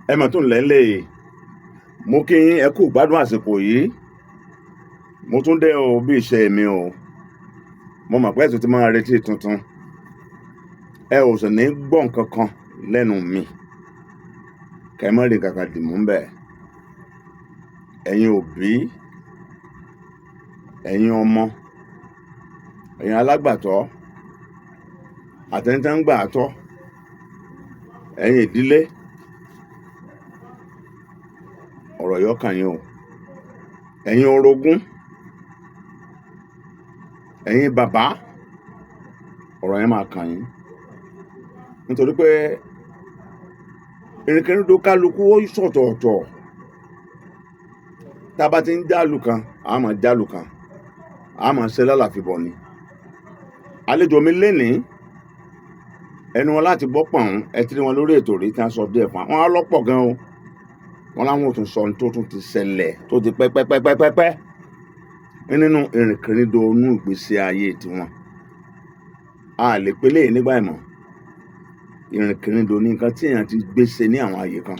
ẹ mọ̀ tún lẹ́lẹ̀ mo kí ẹ kú gbádùn àsìkò yìí mo tún dé o bí iṣẹ́ mi o mo mọ̀ pé ẹ̀sùn ti máa retí tuntun ẹ ò sì ní gbọ́ nǹkan kan lẹ́nu mi kẹ́ ẹ mọ́ rí kankan dì mú bẹ́ẹ̀ ẹ̀yin òbí ẹ̀yin ọmọ ẹ̀yin alágbàtọ́ àtẹnitẹ́ ń gbà tọ́ ẹ̀yin ìdílé ọ̀rọ̀ yọ kàn yín o ẹ̀yin orogún ẹ̀yin bàbá ọ̀rọ̀ yẹn máa kàn yín nítorí pé ìrìnkèrindò kálukú ó ṣọ̀tọ̀ọ̀tọ̀ tá a bá ti ń jálù kan a máa jálù kan a máa ṣe lálàfíbọ̀ ni àlejò mi lénìí ẹnu wọn láti gbọ́ pọ̀n ẹ ti rí wọn lórí ètò rí tí wọ́n sọ díẹ̀ fún wọn á lọ́pọ̀ gan o wọn láwọn ò tún sọ ohun tó tún ti ṣẹlẹ̀ tó ti pẹ́pẹ́pẹ́pẹ́pẹ́ nínú ìrìnkèrindò inú ìgbésí ayé tiwọn a lè pélé nígbà ìmọ̀ ìrìnkèrindò ní nǹkan tí èèyàn ti gbèsè ní àwọn àyè kan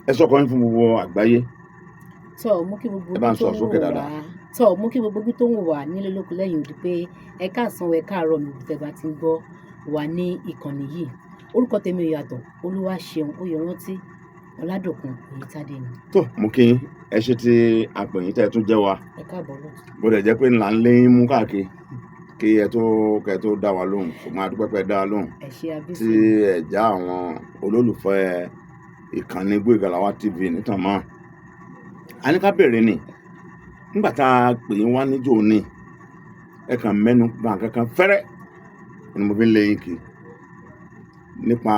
ẹ sọkọ yín fún gbogbo àgbáyé mú kí gbogbo ẹ bá ń sọ tó ń sókè wò dáadáa. wá mú kí gbogbo tó ń wò wá nílé lóko lẹ́yìn odi pé ẹ káàsán ẹ káàárọ̀ mi tẹ́ bá ti ń gbọ́ wà ní ìkànnì yìí orúkọ tèmi ò yàtọ̀ Olúwaṣeun Oyèrántí Ọládòkun Oyètádé ni. tó mú kí ẹ ṣe ti àpèyìn tẹ́ ẹ tún jẹ́ wa ẹ káàbọ̀ lọ́tún. bó dẹ̀ jẹ́ pé ńlá ń lé yín mú káàkiri kí ẹ tó dá wa lóhùn ṣùgbọ́n a dúpẹ́ pé ẹ dá wa lóhùn ẹ ṣe abísí. tí ẹ já àwọn olólùfẹ́ ìkànnì Gboyega Lawa TV nítàn mọ́ a ní ká bẹ̀rẹ̀ ni nígbà tá a pè yín wá níjó ní ẹ kàn mẹ́nu bà kankan fẹ́rẹ́ ni mo fi ń lé yín kí nípa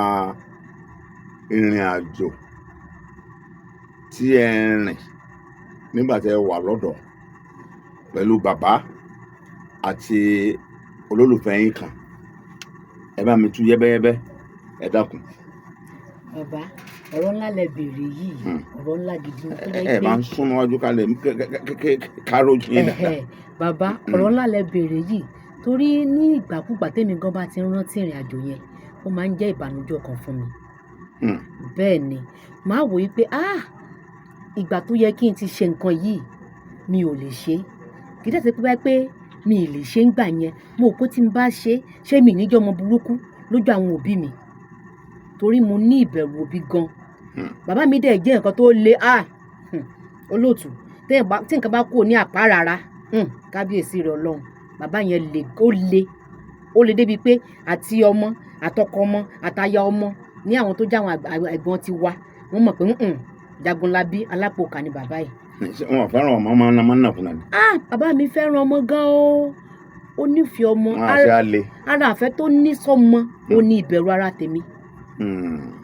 ìrìn àjò tí ẹ rìn nígbà tí ẹ wà lọ́dọ̀ pẹ̀lú bàbá àti olólùfẹ́ yín kan ẹ bá mi tú yẹ́bẹ́yẹ́bẹ́ ẹ dákun. bàbá ọ̀rọ̀ ńlá lẹ béèrè yìí ọ̀rọ̀ ńlá gidi ni tó jẹ́ pé ẹ máa ń súnmọ́ wájú kalẹ̀ kárójú yín dáadáa. bàbá ọ̀rọ̀ ńlá lẹ béèrè yìí torí ní ìgbàkúgbà tèmi gan bá ti ń rántí ìrìn àjò yẹn ó máa ń jẹ́ ìbànújẹ́ ọkàn fún mi. bẹ́ẹ̀ ni màá wò yí pé ìgbà tó yẹ kí n ti ṣe nǹkan yìí mi ò lè ṣe kì í dẹ̀ ṣe pé mi ì lè ṣe ń gbà yẹn mo rò pé tí n bá ṣé mi níjọ́ ọmọ burúkú lójú àwọn òbí mi torí mo ní ìbẹ̀rù òbí gan bàbá mi dẹ̀ jẹ́ nǹkan tó le olóòtú tí nǹkan bá kúrò ní àpá rárá kábíyèsí rẹ̀ Ọlọ́run bàbá yẹn ó le débi pé àti ọmọ àtọkọ ọmọ àtaya ọmọ ní àwọn tó jáwọn ẹ̀gbọ́n ti wá wọ́n mọ̀ pé Jagunlabi alápòkà ni bàbá yìí. wọn ò fẹ́ràn ọmọ máa ń nà fúnra ni. bàbá mi fẹ́ràn ọmọ gan o ó nífẹ̀ẹ́ ọmọ wọn àṣẹ àlè. ara àfẹ́ tó ní sọ́mọ ó ní ìbẹ̀rù ara tèmi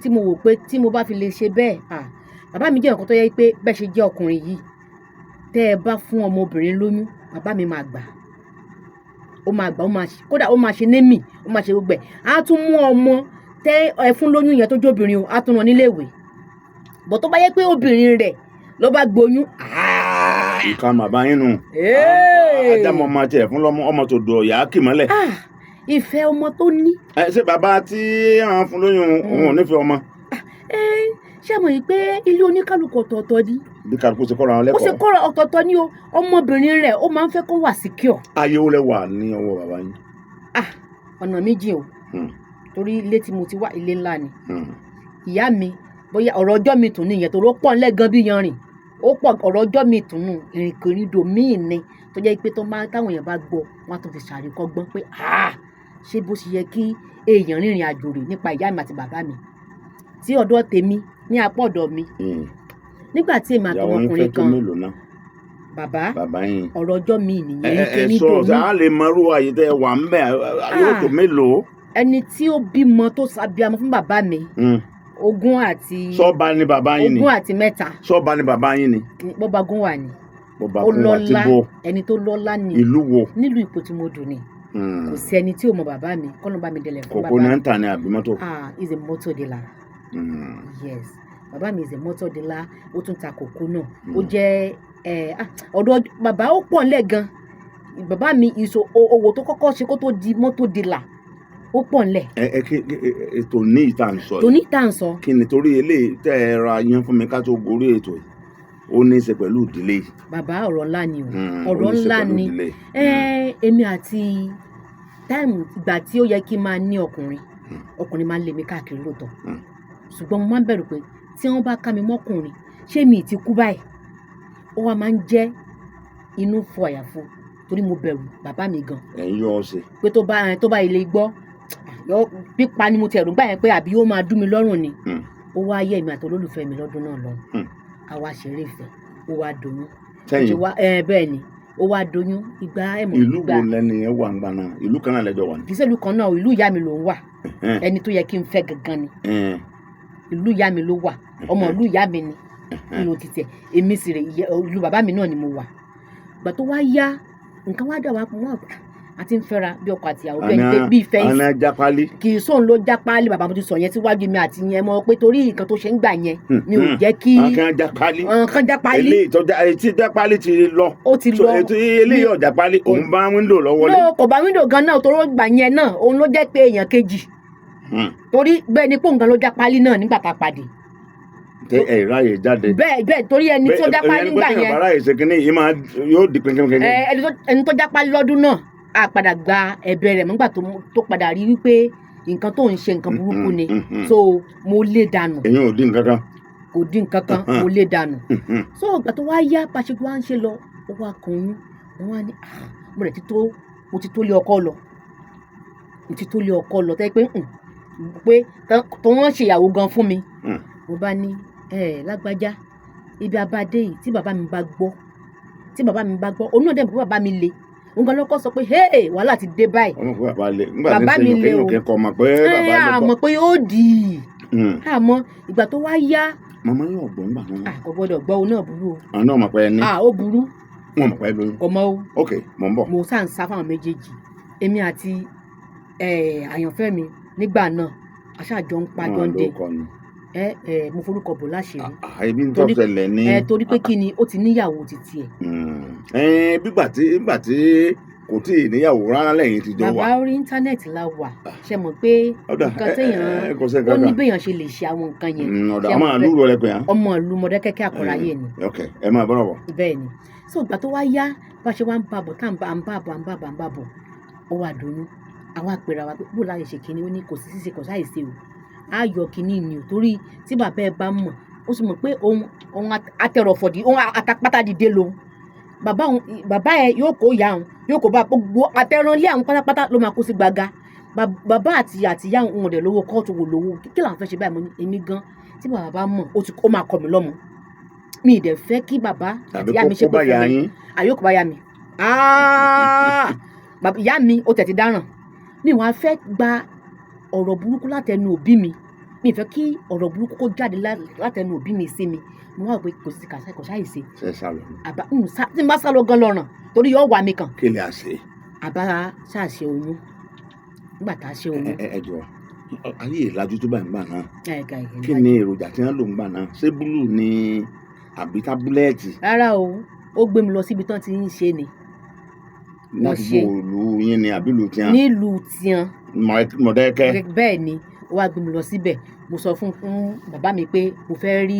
tí mo wò pé tí mo bá fi lè ṣe bẹ́ẹ̀ bàbá mi jẹ́ nǹkan tó yẹ pé bẹ́ẹ̀ ṣe jẹ́ ọkùnrin yìí tẹ́ ẹ bá fún ọmọbìnrin lóyún bàbá mi máa gbà kódà ó máa ṣe némì ó máa ṣe gbogbo ẹ̀ á tún mú ọmọ tẹ́ ẹ fún lóyún yẹn tó jóbìnrin o á tún rán níléèwé bọ̀ tó bá yẹ pé obìnrin rẹ̀ ló bá gboyún. nǹkan bàbá yín nù. adámọ̀ máa tiẹ̀ fún lọ́mọ ọmọ tó dọ̀ yà á kì mọ́lẹ̀. ìfẹ́ ọmọ tó ní. ṣé bàbá tí àwọn fún lóyún òun ò nífẹ̀ẹ́ ọmọ. ṣé mo yìí pé ilé oníkálukú ọ̀tọ̀ọ̀tọ̀ ni. bí kálukú ṣe kọ́ra wọn lẹ́kọ̀ọ́. ó ṣe kọ́ra ọ̀tọ̀ọ̀tọ̀ ni o ọmọbìnrin rẹ̀ ó máa ń fẹ́ kó wà secure. ayé wo lẹ wà ní ọwọ́ bàbá yín. ọ̀nà méjì o torí ilé tí mo ti wá ilé ńlá ni ìyá mi bóyá ọ̀rọ̀ ọjọ́ mi tún nìyẹn tó ló pọ̀ ńlẹ́gan bí yanrìn ó pọ̀ ọ̀rọ̀ ọjọ́ mi tún nù ìrìnkèrindò míì ni tó jẹ́ pé táwọn èèyàn bá gbọ́ wọn á tún fi ṣàríkọ́gbọ́n pé ṣé bó ṣe yẹ kí èèyàn rìnrìn àjò rè nípa ìyá mi àti bàbá mi tí ọ̀dọ̀ tèmi ní apá ọ̀dọ̀ mi nígbà tí èmi àtọmọkùnrin kan bàbá yín ọ̀rọ̀ ọjọ́ mi nìyẹn ìrìnkèrindò mi. a lè mọrú àyè tẹ wà ń bẹ yóò tó mélòó. ẹni tí ó bímọ tó ṣàbíamọ fún bàbá mi ogún àti sọ́ba ni bàbá yín ni ogún àti mẹ́ta sọ́ba ni bàbá yín ni. bọ́ba gún wà ní bọ́ba gún wà tí bo ẹni tó lọ́lá ni ìlú wo nílùú Ìpòtìmodù ni kò sí ẹni tí ò mọ bàbá mi kọ́nà bá mi délẹ̀ fún bàbá kòkó náà ń tà ní àbí mọ́tò. is a motor dealer. Yes bàbá mi is a motor dealer ó tún ta kòkó náà ó jẹ́ ọ̀dọ̀ bàbá ó pọ̀ ńlẹ̀ gan bàbá mi owó tó kọ́kọ́ ṣe kó tó di motor dealer ó pọ̀ ńlẹ̀. Ètò ní ìta ń sọ tó ní tá à ń sọ. kí ni torí eléyìí tẹ́ ẹ ra yan fún mi ká tó gorí ètò yìí ó ní í ṣe pẹ̀lú ìdílé. bàbá ọ̀rọ̀ ńlá ni o ọ̀rọ̀ ńlá ni èmi àti táìmù ìgbà tí ó yẹ kí n máa ní ọkùnrin máa ń lé mi káàkiri lóòótọ́ ṣùgbọ́n mo máa ń bẹ̀rù pé tí wọ́n bá ká mi mọ́kùnrin ṣé mi ì ti kú báyìí ó wá máa ń jẹ́ inú fọ àyàfo torí mo bẹ̀rù bàbá mi gan. ẹ̀yin yọ ọ ṣe. pé tó bá ilé gbọ́ pípa ni mo ti ẹ̀rù gbà yẹn pé àbí ó máa dún mi lọ́rùn ni ó wá yẹ èmi àti olólùfẹ́ mi lọ́dún náà lọ́hùn àwa ṣeré ìfẹ́ ó wá doyún. sẹ́yìn bẹ́ẹ̀ ni ó wá doyún ìgbà ẹ̀mọ́. ìlú wo lẹni ẹ wà ń gbà náà ìlú kan náà lẹjọ wà ní. kì í ṣe ìlú kan náà ìlú ìyá mi ló ń wà ẹni tó yẹ kí n fẹ́ gangan ni ìlú ìyá mi ló wà ọmọ ìlú ìyá mi ni nínú títẹ èmi sì rè ìlú bàbá mi náà ni mo wà. ìgbà tó wá yá nǹkan wá dà wá pọ̀ wọ́n àti ń fẹ́ra bí ọkọ àti ìyàwó bí ìfẹ́ yìí. àná jápálí. kì í sóun ló jápálí bàbá mo ti sọ yẹn síwájú mi àti yẹn mọ̀ pé torí nǹkan tó ṣe ń gbà yẹn mi ò jẹ́ kí. nǹkan jápálí. etí jápálí ti lọ. ó ti lọ. ètò eléyìí ọ̀jà pálí òun bá wíńdò lọ́wọ́ lé. kò bá wíńdò gan náà torí gbà yẹn náà òun ló jẹ́ pé èèyàn kejì. torí bẹ́ẹ̀ ni pòǹgàn ló jápálí náà nígbà tá a pàdé. ẹ ráyè jáde. bẹ́ẹ̀ torí ẹni tó jápálí gbà yẹn. bàbá ráyè ṣe kínní yìí máa yóò di pínkínkín. ẹni tó jápálí lọ́dún náà a padà gba ẹ̀bẹ̀ rẹ̀ nígbà tó padà rí wípé nǹkan tó ń ṣe nǹkan burúkú ni so mo lé dànù. èyí ò dín nǹkan kan. kò dín nǹkan kan mo lé dànù. so ìgbà tó wá yá pàṣẹ tó wá ń ṣe lọ ó wá kan oyún wọn wá ní mo ti tó lé ọkọ lọ tẹ́ pé tó wọ́n ṣe ìyàwó gan fún mi. mo bá ní lágbájá ibi abadé yìí tí bàbá mi bá gbọ́ òun náà dẹ̀ bọ́ bàbá mi le òun kan lọ́kọ́ sọ pé wàhálà ti dé báyìí. ọmọ pé bàbá le nígbà tí sẹ́yìn kẹ́kọ̀ọ́ mọ̀ pé bàbá le pọ̀. àmọ́ pé ó dì í àmọ́ ìgbà tó wá yá. màmá yóò gbọ́ nígbà náà. kò gbọ́dọ̀ gbọ́ òun náà burú o. àwọn náà mọ̀ pé ẹni. ó burú. wọn mọ̀ pé ẹ lóyún. kò mọ o. ok mò ń bọ̀. mo sá ń sá fáwọn méjèèjì èmi àti àyànfẹ́ mi nígbà náà aṣáájọ ń pa jọ́ndé mo forúkọ bò láṣìírí. ibi ń tọ́ ṣẹlẹ̀ ní. torí pé kí ni ó ti níyàwó títí ẹ̀. bígbà tí kò tí ì níyàwó rárá lẹ́yìn ti jọ wà. bàbá orí íńtánẹ́ẹ̀tì la wà ṣe mọ̀ pé nǹkan téèyàn ó ní béèyàn ṣe lè ṣe àwọn nǹkan yẹn. ọmọ ìlú rẹ pé hàn. ọmọ ìlú Mọdákẹ́kẹ́ Àkọ́ráyè ni. ok ẹ máa bọ́rọ̀ bọ̀. bẹ́ẹ̀ ni so ìgbà tó wá yá bá ṣe wá ń bá bọ̀ tá à ń bá bọ̀ ó wà dùnú àwa àpèrè àwa pé bó láyé ṣe kínní ó ní kò sí ṣíṣe kò sáì ṣe o á yọ kínní ni o torí tí bàbá ẹ bá mọ̀ ó sì mọ̀ pé òun atẹrọ̀fọ̀dì òun atapátá dìde lòun bàbá ẹ yóò kó ìyá òun yóò kó bá gbogbo àtẹrànlé àwọn pátápátá ló máa kó sí gbàgà bàbá àti ìyá òun ọ̀dẹ̀ lówó kóòtù wò lówó kí làwọn fẹ́ ṣe báyìí mo ní èmi gan tí bàbá bá mọ̀ ó máa kọ mi lọ́mọ mi ì dẹ̀ fẹ́ kí bàbá àti ìyá mi ṣe pé fún mi àyókù bá yá mi ìyá mi ó tẹ̀ ti dáràn mi wàá fẹ́ gba ọ̀rọ̀ burúkú látẹnu òbí mi mi fẹ́ kí ọ̀rọ̀ burúkú kó jáde látẹnu òbí mi sí mi mo wá pé kò sí kò sáyè sí. ṣe sálọ. tí n bá sálọ gan lọ́ràn torí yóò wà mí kàn. kí lè a ṣe. àbá ṣàṣe oyún nígbà tá a ṣe oyún. ẹ jọ ayé ìlàjú tó bá ń gbà náà kí ni èròjà tí wọn lò ń gbà náà ṣé búlù ni àbí tábúlẹ́ẹ̀tì. rárá o ó gbé mi lọ síbi tán ti ń ṣe ni. láti bò ìlú yín ni àbí ìlú tiẹn. nílùú tiẹn. Mọdákẹ́kẹ́. bẹ́ẹ̀ ni ó wá gbé mi lọ síbẹ̀ mo sọ fún bàbá mi pé mo fẹ́ rí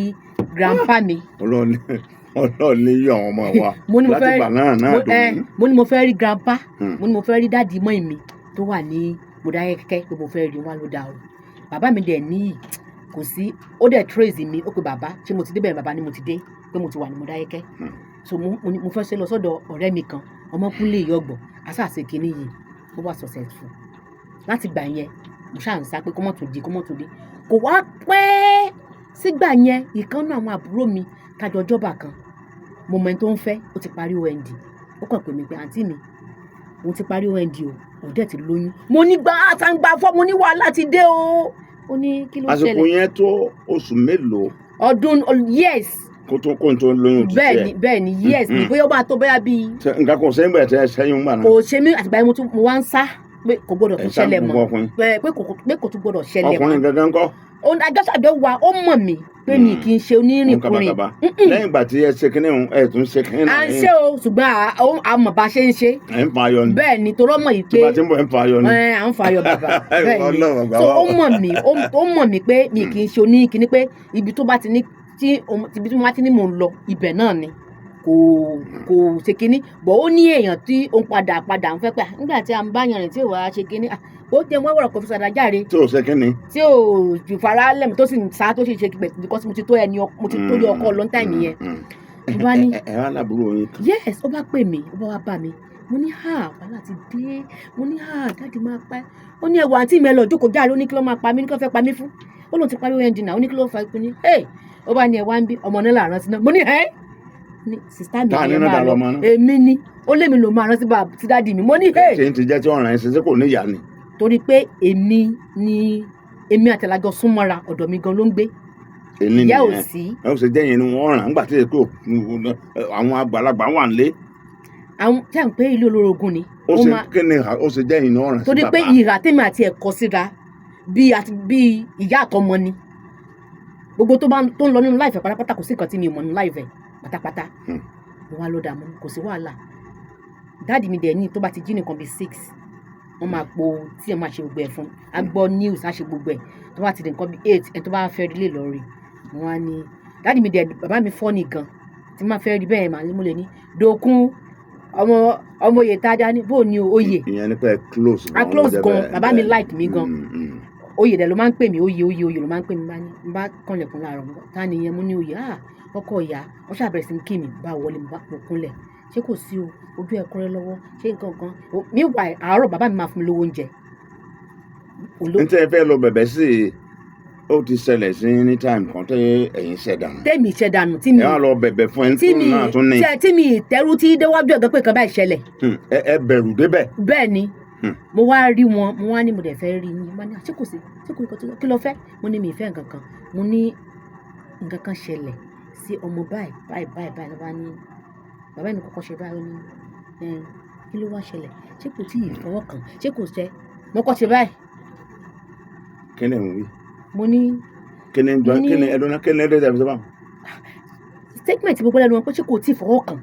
grandpa mi. ọlọ́ọ̀ni yọ àwọn ọmọ wa láti gbà náà dùn. mo ní mo fẹ́ rí grandpa mo ní mo fẹ́ rí dáàdi mọ́ mi tó wà ní Mọdákẹ́kẹ́ pé mo fẹ́ rí wọn ló dá o bàbá mi dẹ̀ níyì kò sí ó dẹ̀ trace mi ó pe bàbá ṣé mo ti dé bẹ́ẹ̀ bàbá ni mo ti dé pé mo ti wà ní Mọdákẹ́kẹ́ so mo fẹ́ ṣe lọ sọ́dọ̀ ọ̀rẹ́ mi kan ọmọkúnlé ìyọ̀gbọ̀ aṣáàṣe kínní yìí ó wà successful láti gbà yẹn mo ṣáà ń sá pé kọ́mọ́tò dé kò wá pẹ́ sígbà yẹn ìkan náà àwọn àbúrò mi tájọ ọjọ́bà kan mo mọ ẹni tó ń fẹ́ ó ti parí OND ó kàn pè mí pé àǹtí mi òun ti parí OND o òun dẹ̀ ti lóyún mo ní gbà àtàǹgbà fọ́ mo ní wàhálà ti dé o ó ní kí ló ṣẹlẹ̀. àsìkò yẹn tó oṣù mélòó. ọdún yes. kó tó lóyún ti tẹ. bẹ́ẹ̀ni yes ni bóyá ó máa tó bóyá bíi. nǹkan kan sẹ́yìn bẹ̀rẹ̀ tẹ́ sẹ́yìn ń gbà náà. kò ṣe mí àtìgbà yẹn mo wá ń sá pé kò gbọdọ̀ tún ṣẹlẹ̀ mọ́ pé kò tún gbọdọ̀ ṣẹlẹ̀ mọ́. ọkùnrin gangan kọ́. àjọṣàjọ wa ó mọ̀ mí pé mi kì í ṣe onírìnkùnrin. lẹ́yìn ìgbà tí ẹ ṣe kínní ọ̀hún ẹ tún ṣe kínní náà. à ń ṣe o ṣùgbọ́n a mọ̀ bá ṣe ń ṣe. ẹ ń fa ayọ̀ ni. bẹ́ẹ̀ ni torọ́ mọ̀ yìí pé tí bá ti ń bọ̀ ẹ ń fa ayọ̀ ni. à ń fa ayọ̀ bàbá bẹ́ẹ̀ ni so ó mọ̀ mí pé mi kì í ṣe oníkíní pé ibi tó bá ti ní ibi tí mo bá ti ní mò ń lọ ibẹ̀ náà ni kò ṣe kínní bọ̀ ó ní èèyàn tí ó ń padà ń fẹ́ pẹ́ nígbà tí a ń bá yan rìn tí ò wá ṣe kínní ó jẹ́ wọ́n wọ̀rọ̀ kò fi sàdá járe. tí ò ṣe kínní. tí ò jù fara lẹ́mu tó sì ń sá tó sì ṣe kíkẹ́ because mo ti tó yọ ọkọ long time yẹn. ẹ wá lábúrò yín kan. yes ó bá pè mí ó bá wá bá mi mo ní wàhálà ti dé mo ní dáàdì máa pa ẹ́ ó ní ẹ̀wọ̀ àǹtí mi ẹ lọ jókòó járe ó ní kí ló máa pa mí ní kí ló fẹ́ pa mí fún ó lóun ti parí oúnjẹ náà ó ní kí ló fà á pé ní ó bá ní ẹ̀wá ń bí ọmọ náà làárọ̀ sí náà mo ní ní sista mi ẹ̀ máa lọ èmi ni ó lé mi lò máa rántí sí dáàdì mi mo ní ṣe ń ti jẹ́ tí ọ̀ràn ẹ̀ ṣe kò ní ìyá ni. torí pé èmi àtẹ̀lájọ súnmọ́ra ọ̀dọ̀ mi gan ló ń gbé ìyá ò sí. ẹ ó ṣe jẹ́ yẹn ni wọ́n ràn nígbà tí èkó àwọn àgbàlagbà wà nílé. àwọn tí à ń pé ilé olórogún ni. ó ṣe jẹ́ yẹn ni wọ́n ràn sí bàbá. torí pé ìhà tèmi àti ẹ̀kọ́ síra bí ìyá àtọmọ ni gbogbo tó ń lọ nínú láìfẹ́ pátápátá kò sí nǹkan tí mi mọ̀ nínú láìfẹ́ pátápátá mo wá ló dààmú kò sí wàhálà dáàdì mi dẹ̀ ní tó bá ti jí nìkan bíi 6 wọ́n máa po tí ẹ máa ṣe gbogbo ẹ̀ fún a gbọ́ news á ṣe gbogbo ẹ̀ tó bá ti di nǹkan bíi 8 ẹ̀ tó bá fẹ́ rí lè lọ rí wọ́n á ní dáàdì mi dẹ̀ bàbá mi fọ́ ní gan tí máa fẹ́ rí bẹ́ẹ̀ màá ní mo lè ní Dòkun ọmọ oyè tájá ní bó ni oyè ìyẹn ní pẹ́ close gan bàbá mi like mi gan oyè dẹ̀ ló máa ń pè mí oyè ló máa ń pè mí bá kànlẹ̀kùn láàárọ̀ ta ni ìyẹn mo ní oyè ọkọ ìyá wọ́n ṣàbẹ̀rẹ̀ sí kí mi bá wọlé mo kúnlẹ̀ ṣé kò sí o ojú ẹ̀kọ́ rẹ lọ́wọ́ ṣé nǹkan kan meanwhile àárọ̀ bàbá mi máa fún mi lówó oúnjẹ. n tẹ́ ẹ fẹ́ lọ bẹ̀bẹ̀ sí i ó ti ṣẹlẹ̀ sí ní time kan tẹ́ ẹ̀yin ṣẹ̀dànù. tẹ́mi ṣẹ̀dànù tí mi ẹ wá lọ bẹ̀bẹ̀ fún ẹni tó náà tún ní. tí mi ìtẹ́rù tí déwájú ẹ̀gán pé kan báyìí ṣẹlẹ̀. ẹ bẹ̀rù débẹ̀. bẹ́ẹ̀ ni mo wá rí wọn mo wá ní mo dẹ̀ fẹ́ rí yín mo ní ṣé kò sí kí ló fẹ́ mo ní mi ìfẹ́ nǹkan kan mo ní nǹkan kan ṣẹlẹ̀ sí ọmọ báyìí ló bá ní bàbá mi kọ́kọ́ ṣe báyìí ó ní kí ló wá ṣẹlẹ̀ ṣé kò tí ì fọwọ́ kàn ṣé kò ṣe mo kọ́ ṣe báyìí. kí ni ẹ̀ ń wí. mo ní. kí ni ẹ̀dọ́nà kí ni ẹ̀dọ́ ìṣàfihàn sábà. statement gbogbo lẹ́nu wọn pé ṣé kò tí ì fọwọ́ kàn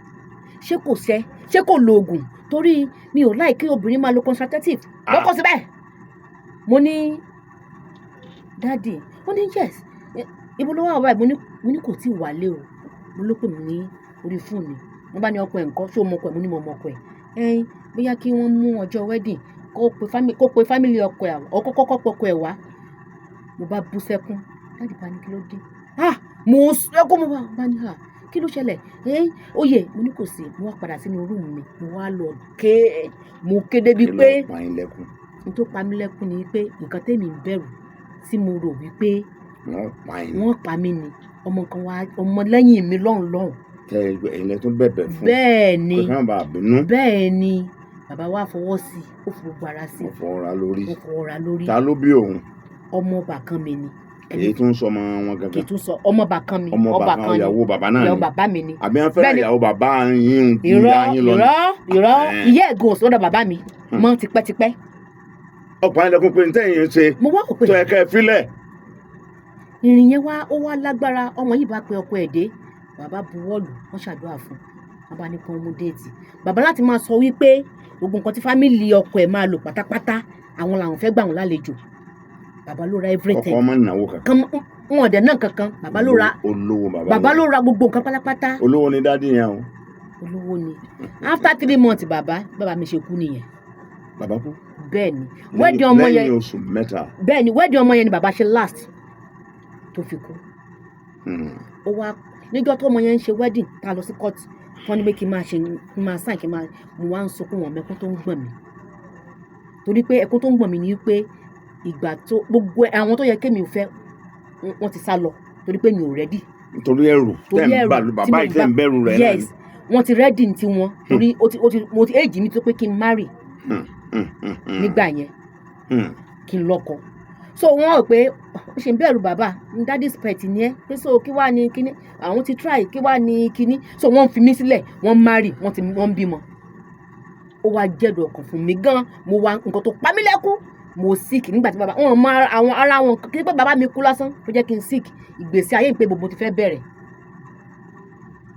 ṣé kò ṣe ṣé kò lo oògùn torí mi ò láì kí obìnrin máa lo contraceptive lọ́kọ̀ síbẹ̀. mo ní dáàdì ó ní yes ibo ló wà báyìí mo ní kò tí ì wálé o mo ló pè mí ní orí fóònù wọ́n bá ní ọkọ ẹ̀ ńkọ́ ṣé o mọ ọkọ ẹ̀ mo ní mo mọ ọkọ ẹ̀ bóyá kí wọ́n mú ọjọ́ wedding kó pe family ọkọ ẹ̀ ọkọ kọ́kọ́ pọkọ ẹ̀ wá mo bá bú sẹ́kún dáàdì bá ní kí ló dé mo sẹ́kún mo bá ní kí ló ṣẹlẹ̀ oyè mo ní kò sí mo wá padà sínú rúùmù mi mo wá lọ mo ké débi pé n tó pa mí lẹ́kún ni pé nǹkan tèmi ń bẹ̀rù tí mo rò wípé wọ́n pa mí ni ọmọ kan wá ọmọ lẹ́yìn mi lọ́hùn. ilẹ̀ tó bẹ̀bẹ̀ fún. bẹ́ẹ̀ ni kò sábà bínú. bẹ́ẹ̀ ni bàbá wa fọwọ́ sí i ó fi gbogbo ara sí i. ó fọwọ́ra lórí. ó fọwọ́ra lórí. ta ló bí òun. ọmọ bàkan mi ni. èyí tún sọ ọmọ wọn gangan. kì í tún sọ ọmọ bàkan mi. ọmọ bàkan ìyàwó bàbá náà ni. ìyàwó bàbá mi ni. àbí wọn fẹ́ràn ìyàwó bàbá yín lọ. irọ́ ìyá ẹ̀gùn òsínlọ́dọ̀ bàbá mi mọ́ tipẹ́tipẹ́. ọkùnrin lẹkùn pé níta èèyàn ṣe. mo wá òpè. tó ẹ kẹ́ ẹ filẹ̀. ìrìn yẹn ó wá lágbára ọmọ yìí bá pe ọkọ ẹ̀ dé bàbá buwọ́lù wọ́n ṣàdúrà fún wọn bá ní kí wọ́n mú déètì bàbá láti máa sọ wípé gbogbo nǹkan tí fámìlì ọkọ ẹ̀ máa lò pátápátá àwọn làwọn fẹ́ gbà wọn lálejò bàbá ló ra everything. ọkọ ọmọ ìnáwó kankan. wọn ọ̀dẹ̀ náà kankan bàbá ló ra olówó bàbá ló ra gbogbo nǹkan pátápátá. olówó ni dádì yẹn o. olówó ni after 3 months bàbá mi ṣe kú nìyẹn. bàbá kú. bẹ́ẹ̀ni wedding ọmọ yẹn lẹ́yìn oṣù mẹ́ta. bẹ́ẹ̀ni wedding ọmọ yẹn ni bàbá ṣe last tó fi kú. ó wá níjọ́ tó ọmọ yẹn ń ṣe wedding tá a lọ sí court wọ́n ní pé kí n máa sign kí n máa mo wá ń sunkún wọn mẹ́kún tó ń gbọ̀n mi torí pé ẹkún tó ń gbọ̀n mi ni pé ìgbà tó gbogbo àwọn tó yẹ kémi fẹ́ wọ́n ti sá lọ torí pé mi ò rẹ́dì. nítorí ẹrù tẹ́ ń bà bàbá yìí tẹ́ ń bẹ̀rù rẹ̀ náà. yes wọ́n ti rẹ́dì ní tiwọn torí mo ti éèjì mi tó pé kí n marry nígbà yẹn kí n lọ́kọ so wọ́n rò pé ó ṣe ń bẹ̀rù bàbá daddy's pet ni ẹ́ pé so kí wàá ní kíní àwọn ti try kí wàá ní kíní so wọ́n fi mí sílẹ̀ wọ́n marry wọ́n bímọ ó wá jẹ́dùn ọkàn fún mi gan mo wá nǹkan tó pa mí lẹ́kún mo sick nígbà tí bàbá wọn mọ àwọn ara wọn kí pé bàbá mi kú lásán tó jẹ́ kí n sick ìgbésí ayé mi pé gbogbo ti fẹ́ bẹ̀rẹ̀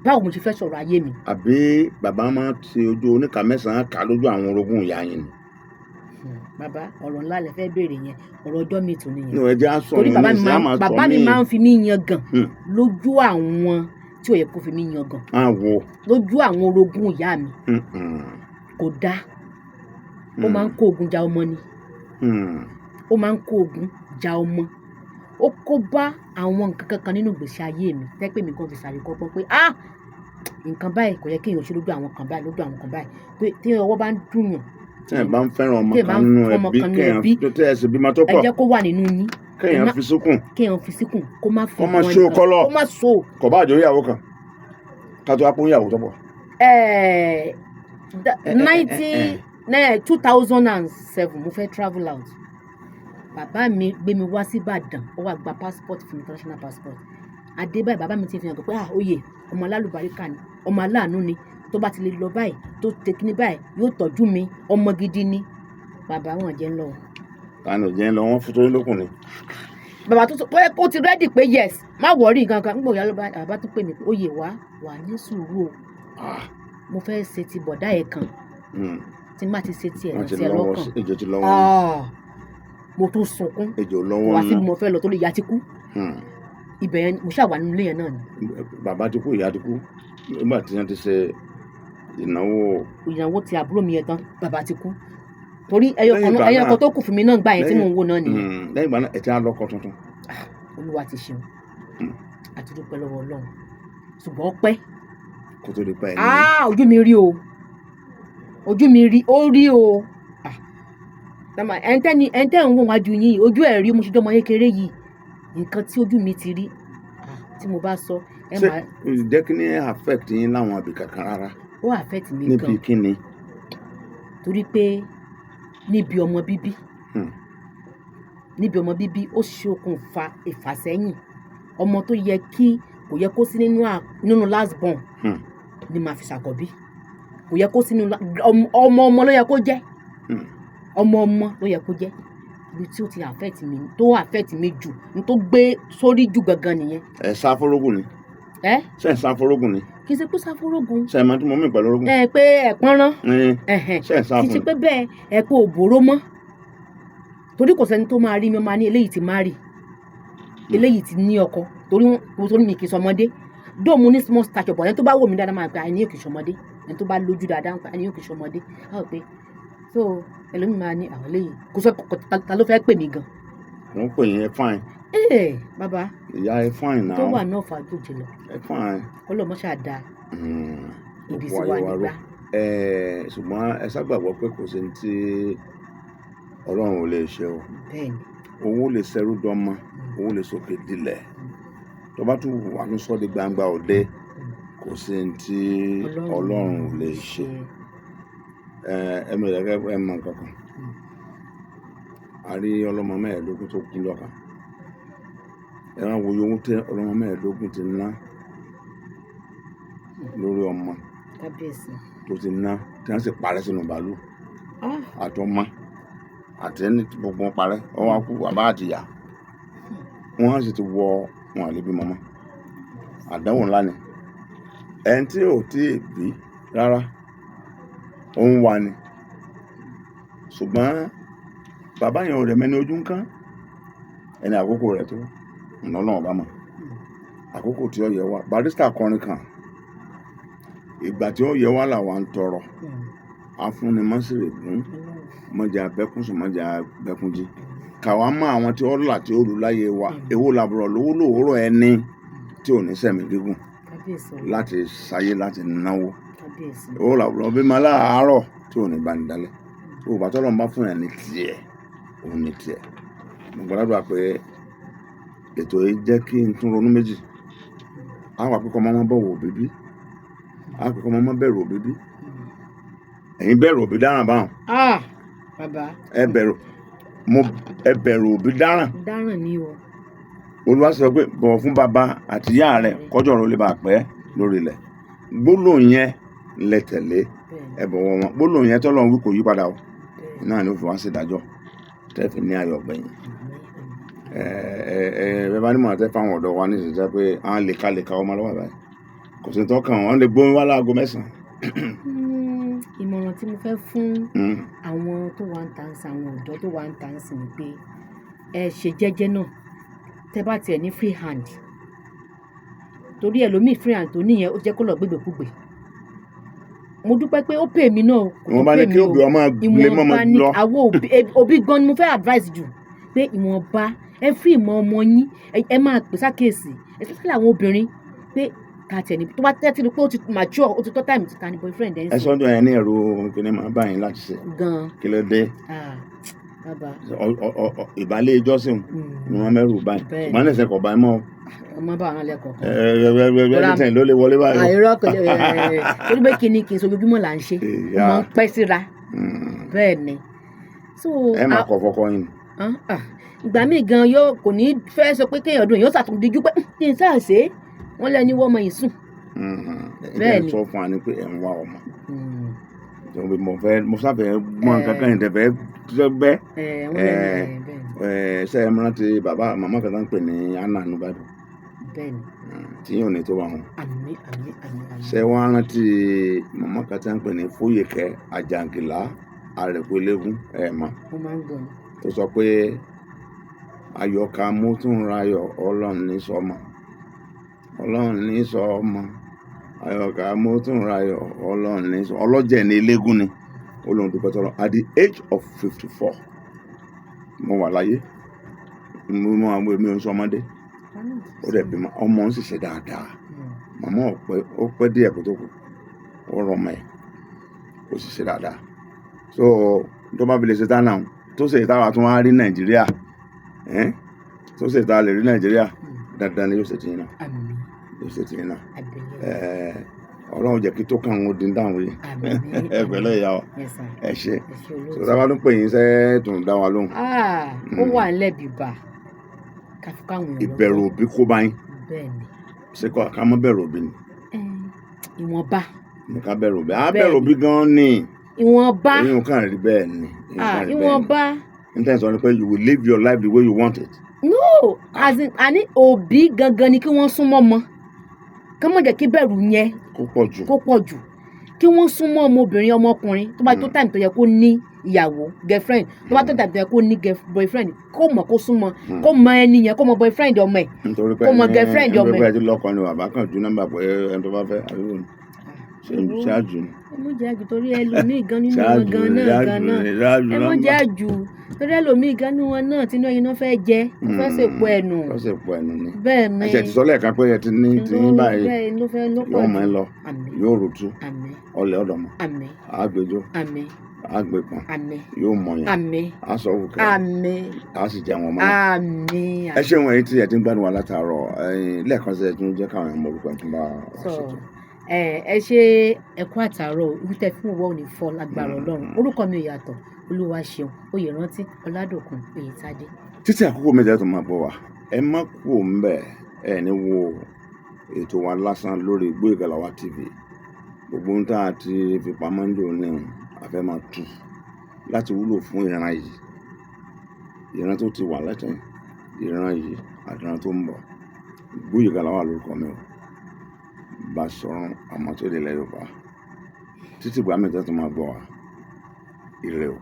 báwo mo ti fẹ́ sọ̀rọ̀ ayé mi. àbí bàbá máa ti ojú oníkà mẹ́sàn-án kà lójú àwọn orogún ìyá yín ni. bàbá ọ̀rọ̀ ńlá lẹ fẹ́ béèrè yẹn ọ̀rọ̀ ọjọ́ mi tún nìyẹn. ní ẹjẹ́ á sọ torí yín ní ìsìn àmà sọ bàbá mi máa ń fi mí yangàn lójú àwọn tí ò yẹ kó fi mí yangàn. lójú àwọn orogún ìyá mi kò dáa ó máa ń kó ogun ja ọmọ ni ó máa ń kó ogun ja ọmọ ó kó bá àwọn nǹkan kankan nínú ìgbésí ayé mi tẹ́ pé mi kan fi sàrí kọ́gbọ́n pé nǹkan báyìí kò yẹ kí èèyàn ṣe lójú àwọn kan báyìí lójú àwọn kan báyìí pé tí ọwọ́ bá ń dùn yàn. tí ẹ bá ń fẹ́ràn ọmọ kan nínú ẹbí kéèyàn tó tẹ́ ẹ sì bímọ tó pọ̀ ẹ jẹ́ kó wà nínú yín kéèyàn fi síkùn kó má fi ọmọ ṣó kọ́lọ̀ kó má so. kò bá àjọ ìyàwó kan ká tó wá pọ́n ìyàwó tó pọ̀. 2007 mo fẹ́ travel out bàbá mi gbé mi wá sí Ìbàdàn ó wá gba passport fún international passport adébáyé bàbá mi ti fi hàn pé oyè ọmọ alálùbáríkà ni ọmọ aláàánú ni tó bá ti lè lọ báyìí tó tẹkíní báyìí yóò tọ́jú mi ọmọ gidi ni bàbá wọn jẹ́ ń lọ. tani ò jẹ́ ń lọ wọ́n fún torí lókun ni. bàbá tó ó ti rẹ́dì pé yes má wọ̀ọ́rì nǹkan nígbà òyà ló bàbá tó pè mí pé oyè wà ní sùúrù o mo fẹ́ ṣe ti bọ̀dá ẹ̀ kan tí má ti ṣe tiẹ̀ ní tiẹ̀ lọ́kàn ejò ti lọ́wọ́ mo tún sunkún ejò lọ́wọ́ wá sí mo fẹ́ lọ tó lè ya ti kú ibẹ̀ yẹn mo ṣàwà nínú ilé yẹn náà ni. bàbá ti kú ìyá ti kú nígbà tí wọ́n ti ṣe ìnáwó ti àbúrò mi yẹn tán bàbá ti kú torí ẹyọ kan tó kù fún mi náà gbà yẹn tí mò ń wò náà nìyẹn. lẹ́yìn ìgbà náà ẹ̀ tí wọ́n á lọ́kọ tuntun. olúwa ti ṣeun àti dúpẹ́ lọ́wọ́ Ọlọ́run ṣùgbọ́n ọpẹ́ kó tó di pa ẹ̀ ojú mi rí o ojú mi rí ó rí o ẹ̀ńtẹ́ ń wò wájú yín ojú ẹ̀ rí mo ṣe jọmọ kékeré yìí nǹkan tí ojú mi ti rí tí mo bá sọ ẹ máa. ṣé jẹ́ kí ni affect yín láwọn àbí kankan rárá. ó affect mi gan níbi kí ni. torí pé níbi ọmọ bíbí ó ṣokùnfà ìfàsẹ́yìn ọmọ tó yẹ kò yẹ kó sí nínú last born ni màá fi ṣàkọ́bí kò yẹ kó sí nínú ọmọ ló yẹ kó jẹ́ ọmọ ló yẹ kó jẹ́ ibi tí ó ti affect mi jù ní tó gbé sórí jù gangan nìyẹn. ẹ sáfórógùn ni. ṣe ẹ sáfórógùn ni. kì í ṣe pé sáfórógùn. ṣe ẹ máa tún mọ mí pẹ̀lú orógùn. pé ẹ pọ́nrán. ṣe ẹ sáfórógùn. kì í ṣe pé bẹ́ẹ̀ ẹ pé òbóró mọ́ torí kò sẹ́ni tó máa rí mi máa ní eléyìí ti marry eléyìí ti ní ọkọ torí mi kì í sọmọdé dóò mo ní small stature bọ̀ ẹni tó bá wò mí dáadáa máa gbé ẹni yóò kì í sọmọdé ẹni tó bá lójú dáadáa ẹni yóò kì í sọmọdé báwo pé so ẹlòmíì máa ní àwọn eléyìí kò sọ ta ló fẹ́ pè mí gan. wọ́n pè yín ẹ fine. bàbá ìyá ẹ fine náà. tó wà náà fàájòjì lọ. ẹ fine. ọlọ́mọṣà da ibi sí wa nígbà. ṣùgbọ́n ẹ ságbàgbọ́ pé kò sí ní tí Ọlọ́run ò lè ṣe o. bẹ́ẹ̀ni. owó lè ṣẹrú dọ́mọ owó lè sókè dilẹ̀ tó bá tún wà ní sọ́ọ́dí gbangba òde kò sí ní tí Ọlọ́run ò lè ṣe. ẹ mọ̀ ẹ mọ̀ nǹkan kan a rí ọlọ́mọ mẹ́ẹ̀ẹ́dógún tó kú lọ́kàn ẹ wá wo owó tẹ ọlọ́mọ mẹ́ẹ̀ẹ́dógún ti ná lórí ọmọ tó ti ná tí wọ́n sì parẹ́ sínú bàálù àtọmọ àti ẹni tí gbogbo wọn parẹ́ wọ́n wá kú bàbá àtìyá wọ́n sì ti wọ wọn àlebi mọ́mọ́ àdánwò ńlá ni ẹni tí ò tí ì bí rárá òun wà ní ṣùgbọ́n bàbá yẹn ò rẹ̀ mẹ́ni ojú ń kán ẹni àkókò rẹ̀ tó ńlọ́lọ́wọ́ bá mọ̀ àkókò tí ó yẹ wá Barrister kọrin kan ìgbà tí ó yẹ wá làwa ń tọrọ afúnimọ́sìrè gún mọ́jà abẹ́kúnsùn mọ́jà abẹ́kúnjí káwa mọ àwọn tí ó là tí ó lù láyé wa èwo làbúrò lówó lòórọ̀ ẹni tí ò ní sẹ̀mí gígùn láti sáyé láti náwó èwo làbúrò bí máa láàárọ̀ tí ò ní bá ní dálẹ̀ tó o bá tọ́lọ́ ń bá fún yàn ní tiẹ̀ òun ní tiẹ̀ mo gbọ́dọ̀ pé ètò yìí jẹ́ kí n tún ronú méjì àwọn àpẹkọ máa bọ̀wọ̀ òbí bí àwọn àpẹkọ máa bẹ̀rù òbí bí ẹ̀yin bẹ̀rù òbí dáràn báwọn. bàbá. ẹ bẹ̀rù òbí dáràn. dáràn ni o. Olúwa sọ pé bọ̀wọ̀ fún bàbá àti ìyá rẹ̀ kọjọ́ ọ̀rọ̀ lè bá pẹ́ lórí ilẹ̀ gbólóhùn yẹn lẹ tẹ̀lé ẹ bọ̀wọ̀ wọn gbólóhùn yẹn tọ́lọ́run wí kò yí padà o náà ni ó fi wá sí ìdájọ́ tẹ́ fi ní ayọ̀ gbẹ̀yìn. Ẹ bá ní mọ̀ tẹ́ fáwọn ọ̀dọ́ wa nísìnyí jẹ́ pé àwọn lèka ọmọ lọ́wọ́ báyìí kò sí tó kàn wọ́n lè gbóyún wá láago 9. Ìmọ̀ràn tí mo fẹ́ fún àwọn tó wà ń tà ń sìn, àwọn ọ̀dọ́ tó wà ń tà ń sìn ni pé ẹ ṣe jẹ́jẹ́ náà tẹ́ bá tiẹ̀ ní free hand, torí ẹlòmíì free hand tó níyẹn ó jẹ́ kó lọ gbégbèkúgbè. Mo dúpẹ́ pé ó pè mí náà, kò tó wọ́n bá pè ní mí kí o. òbí ọmọ lè mọ́mọ́ Ìwọ̀nba ni lọ. àwọn òbí gan ni mo fẹ́ advice jù pé ìwọ̀nba ẹ free ìmọ̀ ọmọ yín, ẹ máa pè sákèsì, especially àwọn obìnrin pé ká tẹ̀ ní tó bá tẹ́tí rí pé ó ti mature, ó ti tọ́ time ti ta ni boyfriend ẹ̀ ń ẹ sìn sọ́dọ̀ ẹ ní ẹ̀rọ kíní máa bá yín láti ṣe gan. kí ló dé Bàbá ìbálẹ̀ ìjọsìn ni wọ́n mẹ́rù báyìí Bẹ́ẹ̀. ṣùgbọ́n ẹ̀sẹ̀ kọ̀ báyìí mọ́ ọmọ bá àwọn lẹ́kọ̀ọ́ kan. everything ló lè wọlé báyìí. Àìrọ́ kò lè torí pé kíni kì í sojoojúmọ́ là ń ṣe, ó Ìyá. máa ń pẹ́ síra bẹ́ẹ̀ ni. So ẹ máa kọ̀ fọkọ yín. ìgbà míì gan yóò kò ní fẹ́ sọ pé kéèyàn dùn yóò ṣàtúndíjú pé kí n sáà ṣe é wọ́n lẹ́ni wọ́n ọmọ yìí sùn. bẹ́ẹ̀ ni sọ fún wa ni pé ẹ̀ ń wá ọmọ mo sáfẹ́ mọ kankan yìí tẹ̀fẹ́ bẹ́ wọ́n lẹ́ni bẹ́ẹ̀ ṣe é rántí bàbá màmá kan tó ń pè ní Anna ní Bible ni. tí yóò ní tó wà wọn. Àmín. ṣé wọ́n á rántí màmá kan tó ń pè ní Fóyèkẹ́ Àjàǹgìlá Àrẹ̀kúlégún mọ́ Mo máa ń gbọ́ ni. tó sọ pé ayọ̀ká mo tún rayọ̀ Ọlọ́run ní sọmọ Ọlọ́run ní sọmọ ayọ̀ká mo tún rayọ̀ Ọlọ́run ní sọmọ ọlọ́jẹ̀ ní elégún ni Ọlọ́run dúpẹ́ tọ́lọ́ at the age of 54 mo wà láyé mo àwọn èmi ò ń sọ ọmọdé ó dẹ̀ bí ọmọ ń sì ṣe dáadáa màmá ó pẹ́ díẹ̀ kó tó kù ó rọmọ ẹ̀ ó sì ṣe dáadáa so tó bá fi lè ṣe tá náà tó ṣe táwa tún wá rí Nàìjíríà tó ṣe tá a lè rí Nàìjíríà dandan ni yóò ṣe tìyín náà Àmín. yóò ṣe tìyín náà Àbẹ̀lẹ̀. Ọlọ́run jẹ́ kí tó kàn ń dín dáhùn yìí Àmín. ẹ pẹ̀lẹ́ ìyá wa Yes, sir. ẹ ṣe Ẹ ṣé olóòtú. so táwa ló pè yín sẹ́ tún dá wa lóhùn Ó wà nílẹ̀ bíbà káfí káwọn èèyàn ìbẹ̀rù òbí kó bá yín bẹ́ẹ̀ ni. ṣé ká mọ́ bẹ̀rù òbí ni Ìwọ̀nba ní ká bẹ̀rù òbí bẹ̀rù òbí gan ni ìwọ̀nba èyí ò kàn rí bẹ́ẹ̀ ni ìwọ̀nba. nítorí sọ ni pé you will live your life the way you want it. No, as in àní òbí gangan ni kí wọ́n súnmọ́ ọmọ ká má jẹ́ kí bẹ̀rù yẹn kó pọ̀ jù kó pọ̀ jù, kí wọ́n súnmọ́ ọmọbìnrin ọmọkùnrin tó bá tó time tó yẹ kó ní ìyàwó girlfriend, tó bá tó time tó yẹ kó ní boyfriend, kó mọ̀ kó súnmọ́, kó mọ ẹni yẹn, kó mọ boyfriend ọmọ ẹ̀, nítorí pé kó mọ girlfriend ọmọ nítorí pé ẹ̀. ẹ ti lọ́kọ ni bàbá kan ju nọ́mbà pé ẹni tó bá fẹ́ àbúrò ni ṣé àjù ni. ẹ mọ̀ jẹ́ àjù torí ẹlòmíì gan nínú wọn gan náà ẹ mọ̀ jẹ́ àjù torí ẹlòmíì gan nínú wọn náà tinú ẹyin náà fẹ́ jẹ fẹ́ sèpo ẹnu. fẹ́ sèpo ẹnu ni. bẹ́ẹ̀ ni ẹ̀jẹ̀ ti sọ lẹ́ẹ̀kan pé ẹ ti ní tiyín báyìí yóò mọ ẹ lọ yóò rútu ọlẹ̀ ọ̀dọ̀mọ àgbẹjọ́ àgbẹ̀pọ̀n yóò mọ yẹn aṣọ òkè a sì jẹun ọmọ náà. ẹ ṣeun ẹ̀yin tí ẹ ti ń gbádùn wa látàárọ̀ lẹ́ẹ̀kan sí ẹ tún jẹ́ káwọn ẹ̀mọ́ orúkọ ẹ̀ tún bá wa ṣètò. ẹ ṣe ẹkú àtàárọ̀ ibi tẹ́ fún owó òní fọ́ lágbára Ọlọ́run. Orúkọ mi ò yàtọ̀, Olúwaṣeun Oyèrántí Ọládòkun Oyètádé. títí àkókò méjì tó máa gbọ́ wa ẹ má kú òun bẹ́ẹ̀ ẹ ní wo ètò wa lásán lórí Gboyega Lawa TV. Gbogbo ohun tá a ti fi pamọ́ ń jò ní a fẹ́ máa tú láti wúlò fún ìran yìí, ìran tó ti wà lẹ́tẹ̀ẹ́, ìran yìí àti ìran tó ń bọ̀. Gboyega Lawa lórúkọ mi o, Basọ̀run Àmọ́tódé ilẹ̀ Yorùbá. Títí ìgbà mẹ́ta tó máa gbọ́ wa ire o.